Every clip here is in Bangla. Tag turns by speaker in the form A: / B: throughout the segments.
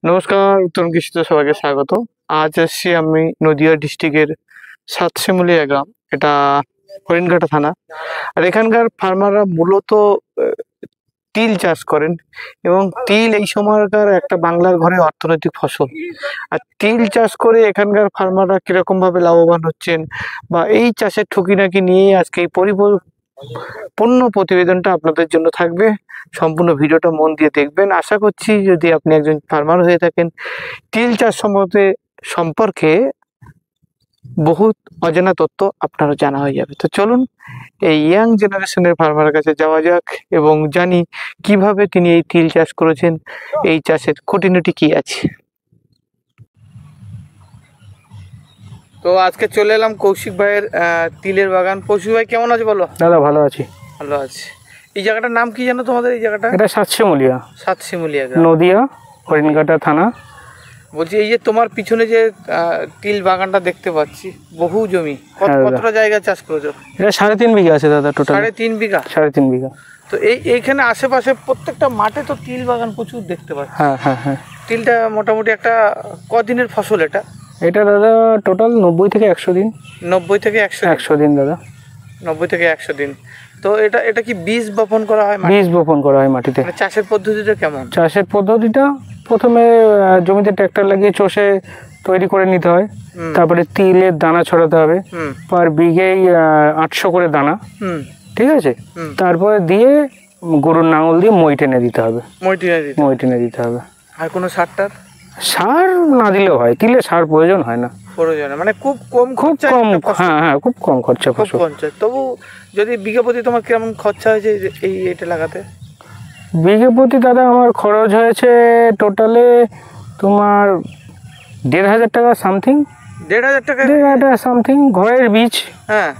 A: নমস্কার, উত্তম কৃষিতে সবাইকে স্বাগত। আজ এসছি আমি নদিয়া ডিস্ট্রিক্টের সাতশিমুলিয়া গ্রাম, এটা হরিণঘাটা থানা। আর এখানকার ফার্মাররা মূলত তিল চাষ করেন, এবং তিল এই সময়কার একটা বাংলার ঘরে অর্থনৈতিক ফসল। আর তিল চাষ করে এখানকার ফার্মাররা কিরকম ভাবে লাভবান হচ্ছেন বা এই চাষের ঠুকিনাকি নিয়ে আজকে এই পূর্ণ প্রতিবেদনটা আপনাদের জন্য থাকবে। সম্পূর্ণ ভিডিওটা মন দিয়ে দেখবেন। আশা করছি যদি আপনি একজন ফার্মার হয়ে থাকেন, তিল চাষ সম্পর্কে বহুত অজানা তথ্য আপনারও জানা হয়ে যাবে। তো চলুন এই ইয়াং জেনারেশনের ফার্মারের কাছে যাওয়া যাক এবং জানি কিভাবে তিনি এই তিল চাষ করেছেন, এই চাষের খুঁটিনাটি কি আছে। তো আজকে চলে এলাম কৌশিক ভাইয়ের তিলের বাগান। কৌশিক ভাই কেমন আছে বলো?
B: দাদা ভালো আছি।
A: ভালো আছে। এই জায়গাটার নাম কি জানো তোমাদের? এই জায়গাটা
B: এটা সাতশিমুলিয়া,
A: সাতশিমুলিয়া
B: নদিয়া হরিণঘাটা থানা।
A: বলছি এই যে তোমার পিছনে যে তিল বাগানটা দেখতে পাচ্ছি, বহু জমি, কতটা জায়গা চাষ করেছো?
B: এটা 3.5 বিঘা আছে দাদা, টোটাল
A: 3.5 বিঘা।
B: 3.5 বিঘা।
A: তো এইখানে আশেপাশে প্রত্যেকটা মাঠে তো তিল বাগান প্রচুর দেখতে পাচ্ছি।
B: হ্যাঁ হ্যাঁ হ্যাঁ।
A: তিলটা মোটামুটি একটা কদিনের ফসল এটা?
B: এটা দাদা টোটাল 90 থেকে 100 দিন।
A: 90 থেকে 100
B: দিন দাদা।
A: 90 থেকে 100 দিন। তো এটা কি বীজ বপন করা হয়?
B: বীজ বপন করা হয় মাটিতে।
A: চাষের পদ্ধতিটা কেমন?
B: চাষের পদ্ধতিটা প্রথমে জমিতে ট্রাক্টর লাগিয়ে চষে তৈরি করে নিতে হয়। তারপরে তিলের দানা ছড়াতে হবে, পার বিঘেই 800 করে দানা। ঠিক আছে। তারপরে দিয়ে গরুর নাঙল দিয়ে মই টেনে দিতে হবে। মই টেনে দিতে হবে।
A: আর কোনো
B: সার না দিলেও হয়, তিলে সার প্রয়োজন হয় না।
A: মানে খুব কম।
B: হ্যাঁ হ্যাঁ, খুব কম খরচা।
A: তবু যদি বিঘা প্রতি তোমার কেমন খরচা হয়েছে এটা লাগাতে?
B: বিঘা প্রতি দাদা আমার খরচ হয়েছে টোটালে তোমার 1,500 টাকা সামথিং।
A: 1,500 টাকা?
B: 1,500 টাকা সামথিং। ঘরের বীজ
A: হ্যাঁ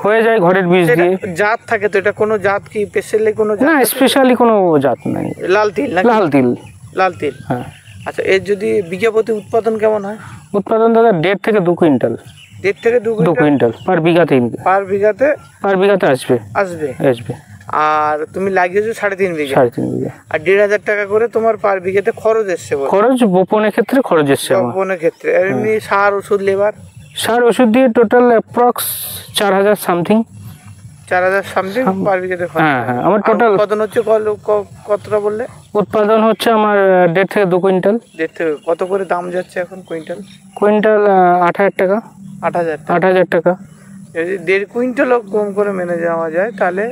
B: হয়ে যায়, ঘরের বীজ দিয়ে।
A: জাত থাকে তো? এটা কোনো জাত কি স্পেশালি? কোনো
B: না, স্পেশালি কোনো জাত নাই।
A: লাল তিল? লাল তিল।
B: হ্যাঁ।
A: আচ্ছা, এর যদি বিঘা প্রতি উৎপাদন কেমন হয়?
B: উৎপাদন দাদা 1.5 থেকে 2 কুইন্টাল।
A: 1.5 থেকে 2
B: কুইন্টাল পার বিঘাতে।
A: পার বিঘাতে
B: আসবে।
A: আর তুমি লাগিয়েছো 3.5 বিঘা?
B: 3.5 বিঘা।
A: আর 1,500 টাকা করে তোমার পার বিঘাতে খরচ এসছে?
B: খরচ বপনের ক্ষেত্রে খরচ এসছে।
A: বপনের ক্ষেত্রে এমনি সার ওষুধ লেবার?
B: সার ওষুধ দিয়ে টোটাল অ্যাপ্রক্স 4,000 সামথিং।
A: 4,000 সামথিং পার বিঘাতে খরচ।
B: হ্যাঁ হ্যাঁ। আমার টোটাল
A: উৎপাদন হচ্ছে কতটা বললে?
B: উৎপাদন হচ্ছে আমার 1.5 থেকে 2 কুইন্টাল।
A: 1.5 থেকে। কত করে দাম যাচ্ছে এখন কুইন্টাল?
B: 8,000 টাকা।
A: 8,000 টাকা। যদি 1.5 কুইন্টালও কম করে মেনে যাওয়া যায় তাহলে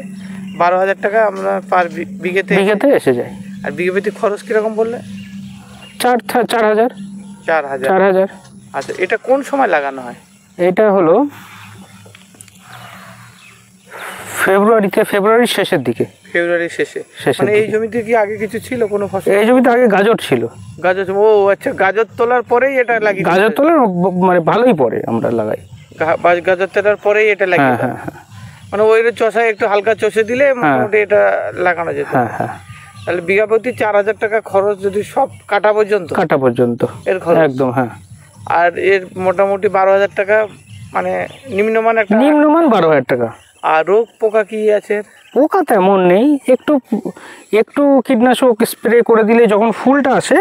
A: 12,000 টাকা আমরা পার বিঘাতে
B: এসে যায়।
A: আর বিঘা প্রতি খরচ কিরকম বললে?
B: 4,000। 4,000।
A: আচ্ছা, এটা কোন সময় লাগানো হয়?
B: এটা হলো ফেব্রুয়ারির শেষের দিকে।
A: ফেব্রুয়ারির শেষে। মানে এই জমিতে কি আগে কিছু ছিল কোনো ফসল?
B: এই জমিতে আগে গাজর ছিল।
A: ও আচ্ছা, গাজর তোলার পরেই এটা লাগিয়ে?
B: গাজর তোলার মানে ভালোই পরে আমরা লাগাই।
A: গাজর তোলার পরেই এটা লাগিয়ে?
B: হ্যাঁ হ্যাঁ।
A: মানে ওই চষায় একটু হালকা চষে দিলে মোটামুটি এটা লাগানো যেত?
B: হ্যাঁ হ্যাঁ।
A: তাহলে বিঘা প্রতি 4,000 টাকা খরচ, যদি সব কাটা পর্যন্ত এর খরচ?
B: একদম। হ্যাঁ।
A: আর এর মোটামুটি 12,000 টাকা, মানে নিম্নমান
B: 12,000 টাকা।
A: আর রোগ পোকা কি আছে?
B: পোকা তেমন নেই। একটু কীটনাশক স্প্রে করে দিলে, যখন ফুলটা আসে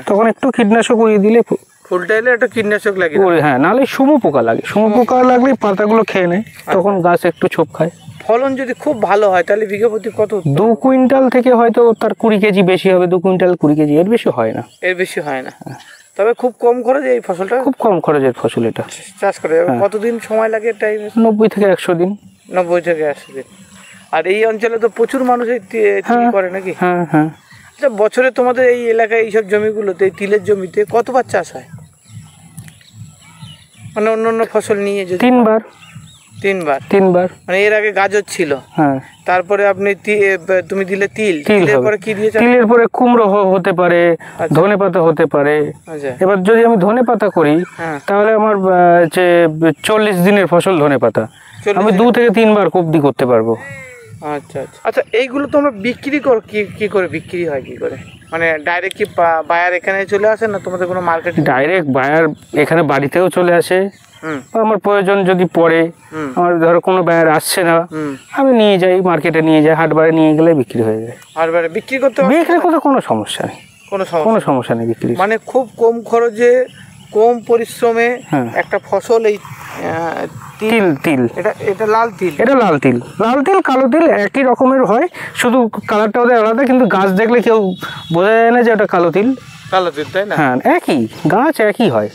B: তখন একটু কীটনাশক উড়িয়ে দিলে,
A: ফুলটা এলে একটা কীটনাশক লাগে।
B: হ্যাঁ, নাহলে সুমো পোকা লাগে। লাগলে পাতাগুলো খেয়ে নেয়, তখন গাছ একটু ছোপ খায়।
A: ফলন যদি খুব ভালো হয় তাহলে বিঘা প্রতি কত?
B: 2 কুইন্টাল থেকে হয়তো তার 20 কেজি বেশি হবে। 2 কুইন্টাল 20 কেজি, এর বেশি হয় না।
A: তবে খুব কম খরচে এই ফসলটা?
B: খুব কম খরচের ফসল এটা
A: চাষ করে। কতদিন সময় লাগে টাইম?
B: 90 থেকে 100 দিন।
A: 90 থেকে 100 দিন। আর এই অঞ্চলে তো প্রচুর মানুষ এই তিল করে নাকি?
B: হ্যাঁ হ্যাঁ।
A: আচ্ছা, বছরে তোমাদের এই এলাকায় এইসব জমিগুলোতে, এই তিলের জমিতে কতবার চাষ হয়? মানে অন্য ফসল নিয়ে?
B: 3 বার।
A: মানে এর আগে গাজর ছিল,
B: হ্যাঁ,
A: তারপরে তুমি দিলে তিলের পরে কি দিয়েছো?
B: তিলের পরে কুমড়ো হতে পারে, ধনেপাতা হতে পারে। এবার যদি আমি ধনেপাতা করি তাহলে আমার যে 40 দিনের ফসল ধনেপাতা, আমি 2 থেকে 3 বার কবদি করতে পারবো।
A: আচ্ছা আচ্ছা আচ্ছা। এইগুলো তোমরা বিক্রি করো কি করে? বিক্রি হয় কি করে? মানে ডাইরেক্ট কি বায়ার এখানে চলে আসে না তোমাদের কোনো মার্কেট?
B: ডাইরেক্ট বায়ার এখানে বাড়িতেও চলে আসে। আমার প্রয়োজন যদি পড়ে, আমার ধরো কোনো বায়ার আসছে না, আমি নিয়ে যাই, মার্কেটে নিয়ে যাই, হাটবারে নিয়ে গেলে বিক্রি হয়ে যায়।
A: হাটবারে বিক্রি করতে কোনো সমস্যা নেই? কোনো
B: কোনো সমস্যা নেই বিক্রি।
A: মানে খুব কম খরচে কম পরিশ্রমে একটা ফসল। এই
B: তিল তিল
A: এটা এটা লাল তিল,
B: এটা লাল তিল। লাল তিল কালো তিল একই রকমের হয়, শুধু কালারটা ওদের আলাদা, কিন্তু গাছ দেখলে কেউ বোঝা যায় না যে ওটা কালো তিল।
A: কালো তিল, তাই না?
B: হ্যাঁ, একই গাছ, একই হয়।